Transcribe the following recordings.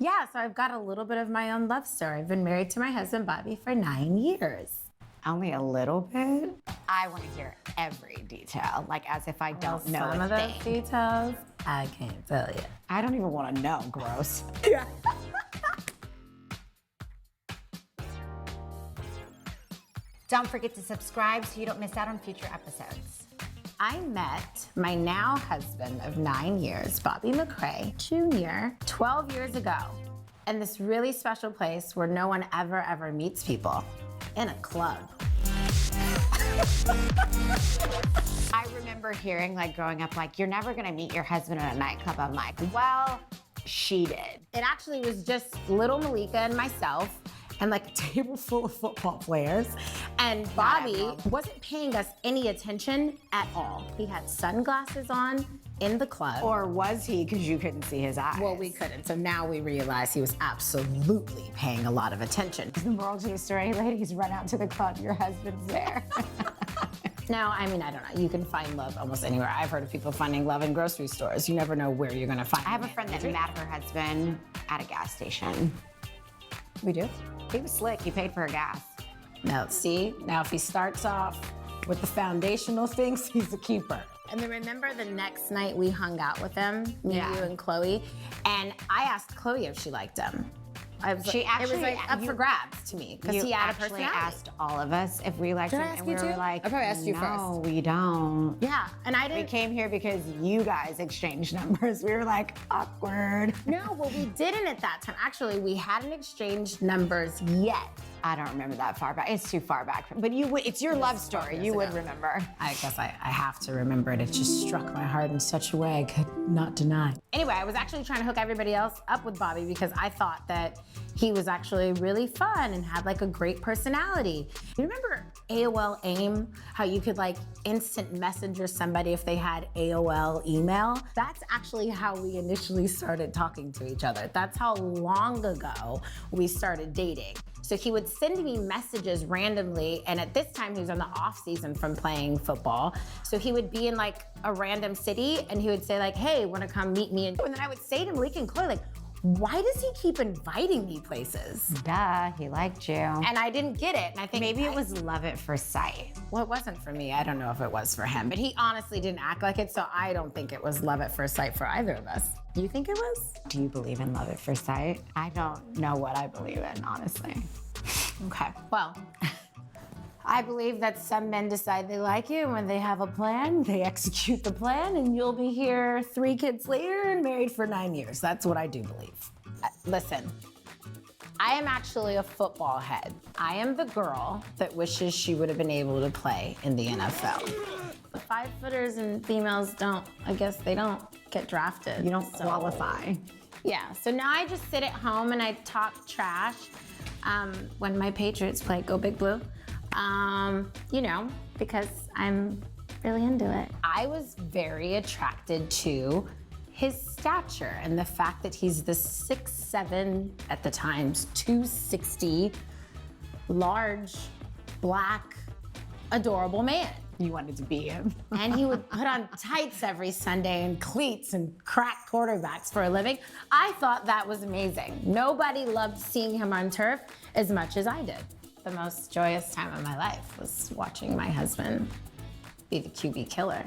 Yeah, so I've got a little bit of my own love story. I've been married to my husband, Bobby, for 9 years. Only a little bit? I want to hear every detail, like as if I don't know Some a of thing. those details, I can't tell you. I don't even want to know. Gross. Yeah. Don't forget to subscribe so you don't miss out on future episodes. I met my now husband of 9 years, Bobby McCrae Jr., 12 years ago, in this really special place where no one ever meets people, in a club. I remember hearing, like, growing up, like, you're never gonna meet your husband in a nightclub. I'm like, well, she did. It actually was just little Malika and myself, and like a table full of football players. And Bobby wasn't paying us any attention at all. He had sunglasses on in the club. Or was he, because you couldn't see his eyes? Well, we couldn't. So now we realize he was absolutely paying a lot of attention. The moral to the story, ladies, run out to the club, your husband's there. No, I mean, I don't know. You can find love almost anywhere. I've heard of people finding love in grocery stores. You never know where you're gonna find it. I have a friend that met her husband at a gas station. We do? He was slick, he paid for her gas. Now, see, now if he starts off with the foundational things, he's a keeper. And then remember the next night we hung out with him, me, you, and Chloe, and I asked Chloe if she liked him. It was like up for grabs to me because he had a personality. You asked all of us if we liked him, and we were like, I probably asked you first. No, we don't. Yeah, and I We didn't. came here because you guys exchanged numbers. We were like, awkward. No, well, we didn't at that time. Actually, we hadn't exchanged numbers yet. I don't remember that far back. It's too far back. But you would. It's your love story. You would remember. I guess I have to remember it. It just struck my heart in such a way I could not deny. Anyway, I was actually trying to hook everybody else up with Bobby because I thought that he was actually really fun and had like a great personality. You remember AOL AIM? How you could like instant messenger somebody if they had AOL email? That's actually how we initially started talking to each other. That's how long ago we started dating. So he would send me messages randomly, and at this time he was on the off season from playing football. So he would be in like a random city and he would say like, hey, wanna come meet me? And then I would say to Malika and Chloe, like, why does he keep inviting me places? Duh, he liked you. And I didn't get it. And I think Maybe it was love at first sight. well, it wasn't for me. I don't know if it was for him, but he honestly didn't act like it. So I don't think it was love at first sight for either of us. You think it was? Do you believe in love at first sight? I don't know what I believe in, honestly. Okay, well, I believe that some men decide they like you, and when they have a plan, they execute the plan, and you'll be here 3 kids later and married for 9 years. That's what I do believe. Listen, I am actually a football head. I am the girl that wishes she would have been able to play in the NFL. 5-footers and females don't, I guess they don't get drafted. You don't qualify. Yeah, so now I just sit at home and I talk trash when my Patriots play Go Big Blue. You know, because I'm really into it. I was very attracted to his stature and the fact that he's the 6'7", at the times, 260, large, black, adorable man. You wanted to be him. And he would put on tights every Sunday and cleats and crack quarterbacks for a living. I thought that was amazing. Nobody loved seeing him on turf as much as I did. The most joyous time of my life was watching my husband be the QB killer.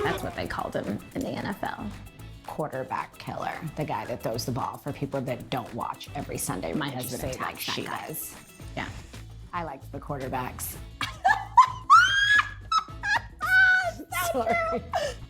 That's what they called him in the NFL. Quarterback killer, the guy that throws the ball for people that don't watch every Sunday. My husband say like that she guy. does. Yeah. I liked the quarterbacks. Sorry.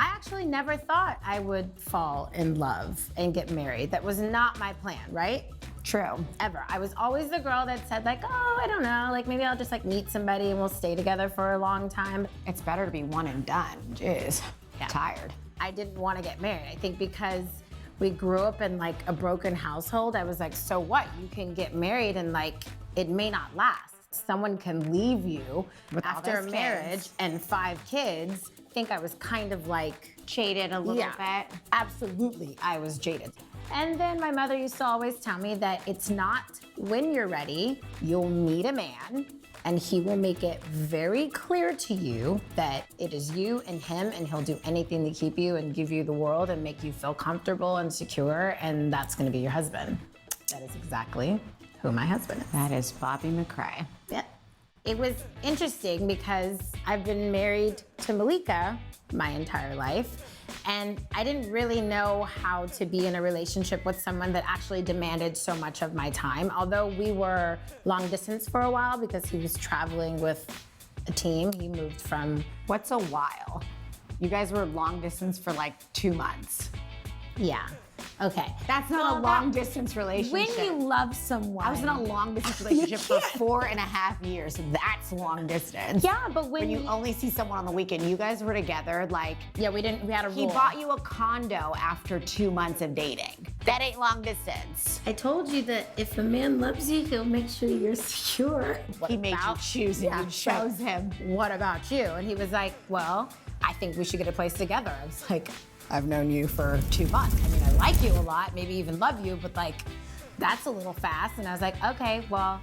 I actually never thought I would fall in love and get married. That was not my plan, right? True. Ever. I was always the girl that said like, oh, I don't know, like maybe I'll just like meet somebody and we'll stay together for a long time. It's better to be one and done. Jeez, Yeah. tired. I didn't want to get married. I think because we grew up in like a broken household, I was like, so what? You can get married and like, it may not last. Someone can leave you With all after a those marriage kids. and 5 kids. I think I was kind of like, Jaded a little bit. absolutely, I was jaded. And then my mother used to always tell me that it's not when you're ready, you'll meet a man and he will make it very clear to you that it is you and him, and he'll do anything to keep you and give you the world and make you feel comfortable and secure, and that's gonna be your husband. That is exactly who my husband is. That is Bobby McCrae. Yeah. It was interesting because I've been married to Malika my entire life, and I didn't really know how to be in a relationship with someone that actually demanded so much of my time. Although we were long distance for a while because he was traveling with a team. He moved from, What's a while? You guys were long distance for like 2 months. yeah, okay. That's not a long distance relationship. When you love someone. I was in a long distance relationship for 4.5 years. That's long distance. Yeah, but when When you only see someone on the weekend, you guys were together, like, yeah, we had a rule. he bought you a condo after 2 months of dating. That ain't long distance. I told you that if a man loves you, he'll make sure you're secure. He made you choose and you chose him. What about you? And he was like, well, I think we should get a place together. I was like, I've known you for 2 months. I mean, I like you a lot, maybe even love you, but like, that's a little fast. And I was like, okay, well,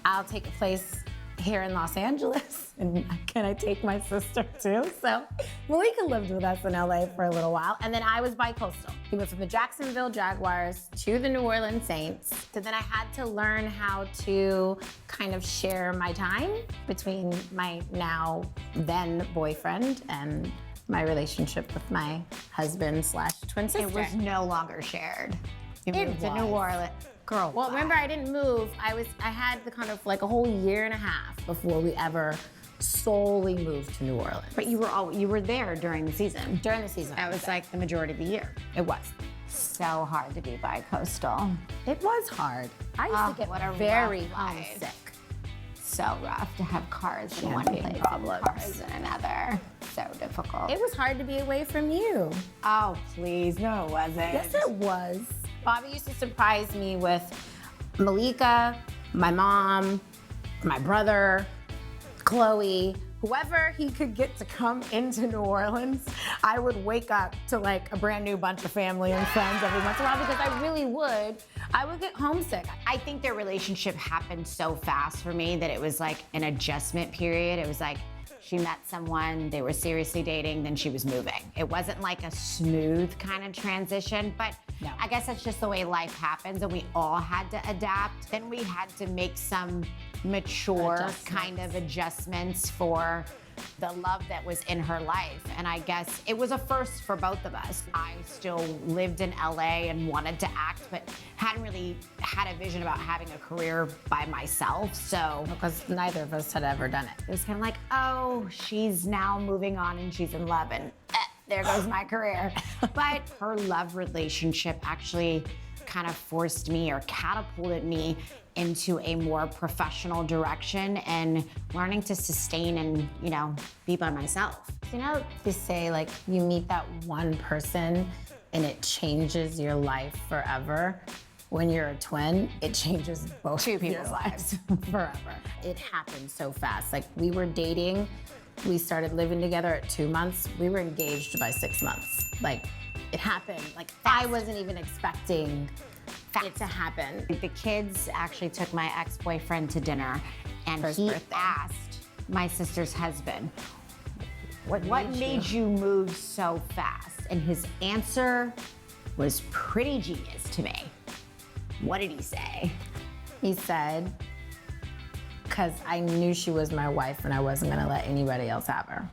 I'll take a place here in Los Angeles. And can I take my sister too? So Malika lived with us in LA for a little while. And then I was bi-coastal. He went from the Jacksonville Jaguars to the New Orleans Saints. So then I had to learn how to kind of share my time between my now then boyfriend and my relationship with my husband / twin sister. It was no longer shared. You It moved to New was. Orleans. Girl, Well, remember, I didn't move. I had the kind of like a whole year and a half before we ever solely moved to New Orleans. but you were there during the season. During the season. That was like the majority of the year. It was. So hard to be bi-coastal. It was hard. I used to what get a very rough life. homesick. So rough to have cars in one Champagne place problems. and cars in another. So difficult. It was hard to be away from you. Oh, please. No, it wasn't. Yes, it was. Bobby used to surprise me with Malika, my mom, my brother, Chloe, whoever he could get to come into New Orleans. I would wake up to like a brand new bunch of family and friends every once in a while because I really would. I would get homesick. I think their relationship happened so fast for me that it was like an adjustment period. It was like she met someone, they were seriously dating, then she was moving. It wasn't like a smooth kind of transition, but No. I guess that's just the way life happens and we all had to adapt. Then we had to make some mature kind of adjustments for the love that was in her life. And I guess it was a first for both of us. I still lived in LA and wanted to act, but hadn't really had a vision about having a career by myself. So Because neither of us had ever done it. it was kind of like, oh, she's now moving on and she's in love and there goes my career. But her love relationship actually kind of forced me or catapulted me into a more professional direction and learning to sustain and, you know, be by myself. You know, they say like you meet that one person and it changes your life forever. When you're a twin, it changes both Two your people's lives forever. It happened so fast. Like we were dating, we started living together at 2 months. We were engaged by 6 months. Like it happened. Like I wasn't even expecting it to happen. The kids actually took my ex-boyfriend to dinner and For his he birthday. asked my sister's husband, what made you move so fast? And his answer was pretty genius to me. What did he say? He said, because I knew she was my wife and I wasn't gonna let anybody else have her.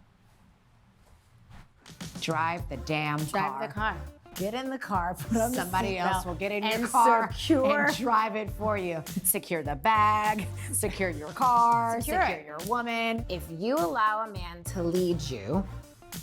Drive the damn car. Drive the car. Get in the car, put on the Somebody seatbelt, else will get in and your car secure. and drive it for you. Secure the bag, secure your car, Secure secure it. your woman. If you allow a man to lead you,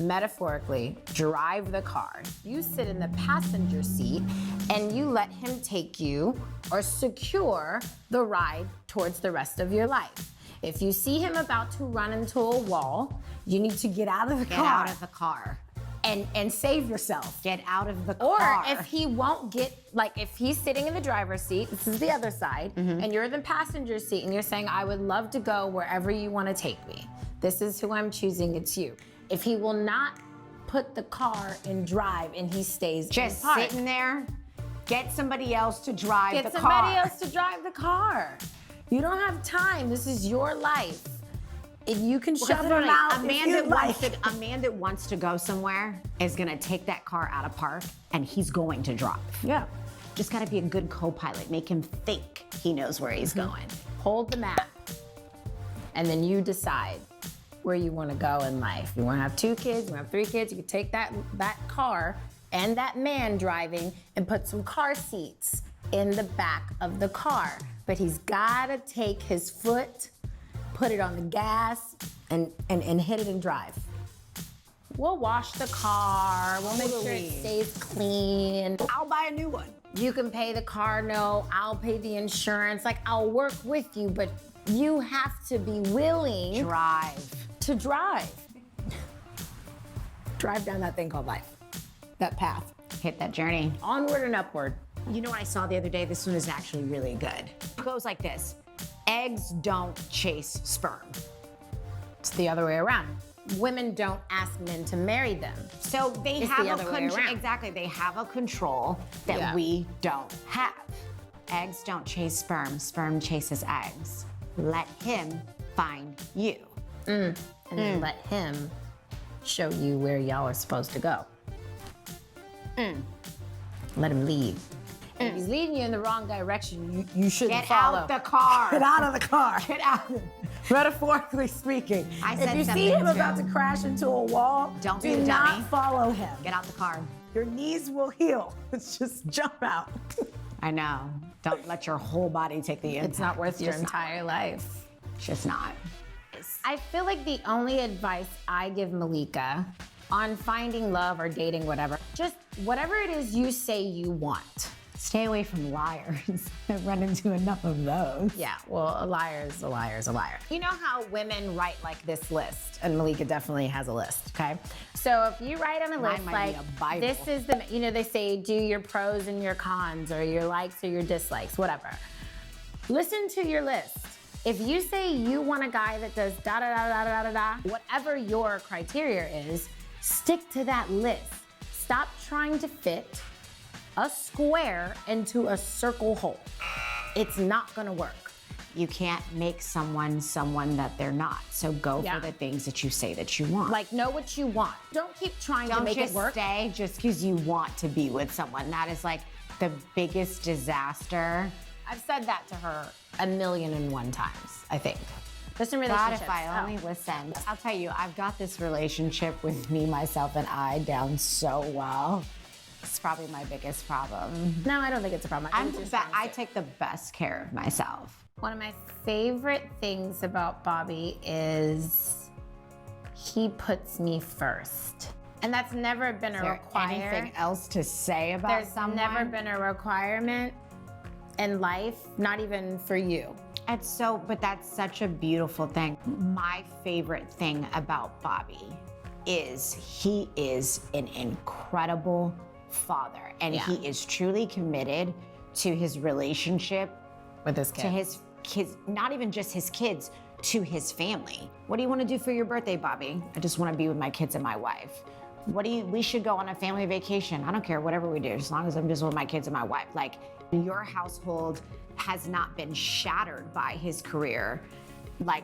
metaphorically, drive the car, you sit in the passenger seat and you let him take you or secure the ride towards the rest of your life. If you see him about to run into a wall, you need to get out of the Get car out of the car. and save yourself. Get out of the Or car. if he won't get, like if he's sitting in the driver's seat, this is the other side, and you're in the passenger seat and you're saying, I would love to go wherever you want to take me. This is who I'm choosing, it's you. If he will not put the car in drive and he stays just in park, sitting there, get somebody else to drive get the somebody car. else to drive the car. You don't have time, this is your life. If you can shove him Literally, out, a man that wants to go somewhere is gonna take that car out of park and he's going to drive. Yeah. Just gotta be a good co-pilot. Make him think he knows where he's going. Hold the map, and then you decide where you want to go in life. You want to have 2 kids, you want to have 3 kids, you can take that car and that man driving and put some car seats in the back of the car. But he's gotta take his foot, put it on the gas, and hit it and drive. We'll wash the car, we'll make sure it stays clean. I'll buy a new one. You can pay the car note, I'll pay the insurance, like I'll work with you, but you have to be willing to drive. Drive down that thing called life, that path. Hit that journey. Onward and upward. You know what I saw the other day? This one is actually really good. It goes like this. Eggs don't chase sperm. It's the other way around. Women don't ask men to marry them. So they It's have the other way around. exactly, they have a control that we don't have. Eggs don't chase sperm, sperm chases eggs. Let him find you. And then let him show you where y'all are supposed to go. Let him lead. And if he's leading you in the wrong direction, you shouldn't Get follow. out the car. Get out of the car. Get out. Metaphorically speaking. I said if you something see him too. about to crash into a wall, Don't be do a not dummy. follow him. Get out the car. Your knees will heal. Let's just jump out. I know. Don't let your whole body take the impact. It's not worth your just not. entire life. It's just not. I feel like the only advice I give Malika on finding love or dating, whatever, just whatever it is you say you want. Stay away from liars. I've run into enough of those. Yeah, well, a liar is a liar is a liar. You know how women write like this list, and Malika definitely has a list, okay? So if you write on a Mine list might like, be a Bible. this is the, you know, they say do your pros and your cons, or your likes or your dislikes, whatever. Listen to your list. If you say you want a guy that does da da da da da da da, whatever your criteria is, stick to that list. Stop trying to fit a square into a circle hole. It's not gonna work. You can't make someone that they're not. So go for the things that you say that you want. Like, know what you want. Don't keep trying to Don't make just it work. stay just because you want to be with someone. That is like the biggest disaster. I've said that to her 1,000,001 times, I think. Just in God, relationships. if I only listened. I'll tell you, I've got this relationship with me, myself, and I down so well. It's probably my biggest problem. No, I don't think it's a problem. I think it's just I take the best care of myself. One of my favorite things about Bobby is he puts me first. And that's never been a requirement. Anything else to say about There's someone? never been a requirement in life, not even for you. But that's such a beautiful thing. My favorite thing about Bobby is he is an incredible father, and he is truly committed to his relationship With his kid. to his kids, not even just his kids, to his family. What do you want to do for your birthday, Bobby? I just want to be with my kids and my wife. We should go on a family vacation. I don't care, whatever we do, as long as I'm just with my kids and my wife. Like, your household has not been shattered by his career, like,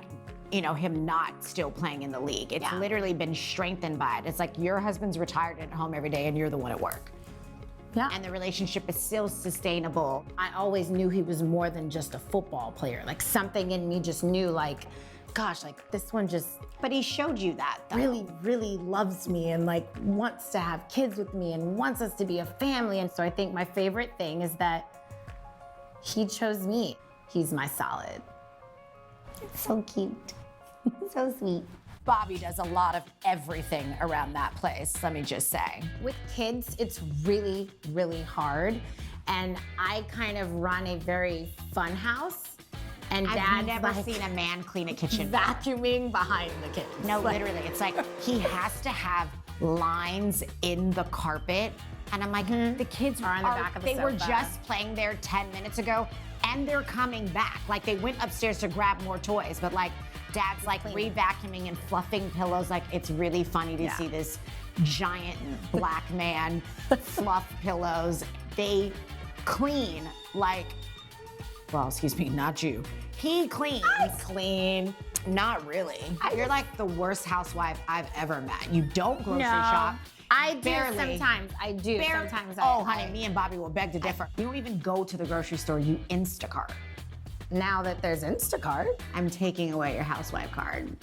you know, him not still playing in the league. It's literally been strengthened by it. It's like your husband's retired at home every day and you're the one at work. Yeah. And the relationship is still sustainable. I always knew he was more than just a football player. Like, something in me just knew, like, gosh, like, this one just But he showed you that, though. really, really loves me and, like, wants to have kids with me and wants us to be a family. And so I think my favorite thing is that he chose me. He's my solid. So cute. So sweet. Bobby does a lot of everything around that place, let me just say. With kids, it's really, really hard. And I kind of run a very fun house. And I've Dad's never like seen a man clean a kitchen. vacuuming behind the kids. No, Like, literally, it's like he has to have lines in the carpet. And I'm like, the kids Or on the back of the they were sofa. just playing there 10 minutes ago and they're coming back. Like, they went upstairs to grab more toys, but like, Dad's like re-vacuuming and fluffing pillows. Like, it's really funny to see this giant black man fluff pillows. They clean like, well, excuse me, not you. He cleans. I clean. Not really. You're like the worst housewife I've ever met. You don't grocery shop. I do Barely. sometimes. I do Barely. sometimes. Oh, honey, me and Bobby will beg to differ. You don't even go to the grocery store, you Instacart. Now that there's Instacart, I'm taking away your housewife card.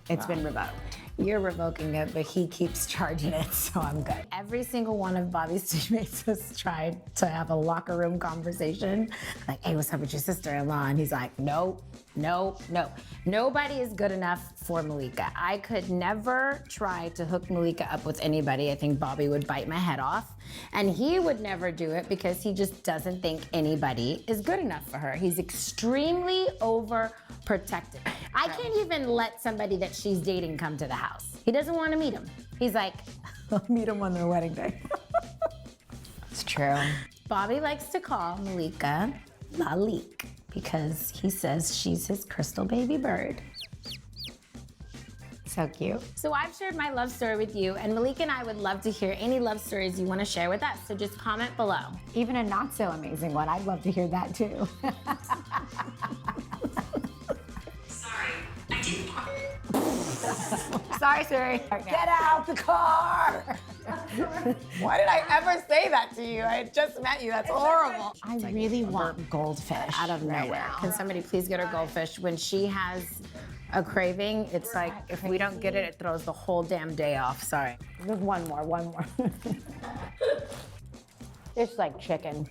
It's been revoked. you're revoking it, but he keeps charging it, so I'm good. Every single one of Bobby's teammates has tried to have a locker room conversation. Like, hey, what's up with your sister-in-law? And he's like, no, no, no. Nobody is good enough for Malika. I could never try to hook Malika up with anybody. I think Bobby would bite my head off. And he would never do it because he just doesn't think anybody is good enough for her. He's extremely overprotective. I can't even let somebody that she's dating come to the house. He doesn't want to meet him. He's like, I'll meet him on their wedding day. It's true. Bobby likes to call Malika Lalik because he says she's his crystal baby bird. So cute. So I've shared my love story with you, and Malika and I would love to hear any love stories you want to share with us. So just comment below. Even a not so amazing one. I'd love to hear that too. Sorry, I didn't. Sorry, Siri. Get out the car! Why did I ever say that to you? I had just met you. That's horrible. I really want goldfish Out of right nowhere. now. Can somebody please get her goldfish? When she has a craving, it's like if we don't get it, it throws the whole damn day off. Sorry. There's one more. It's like chicken.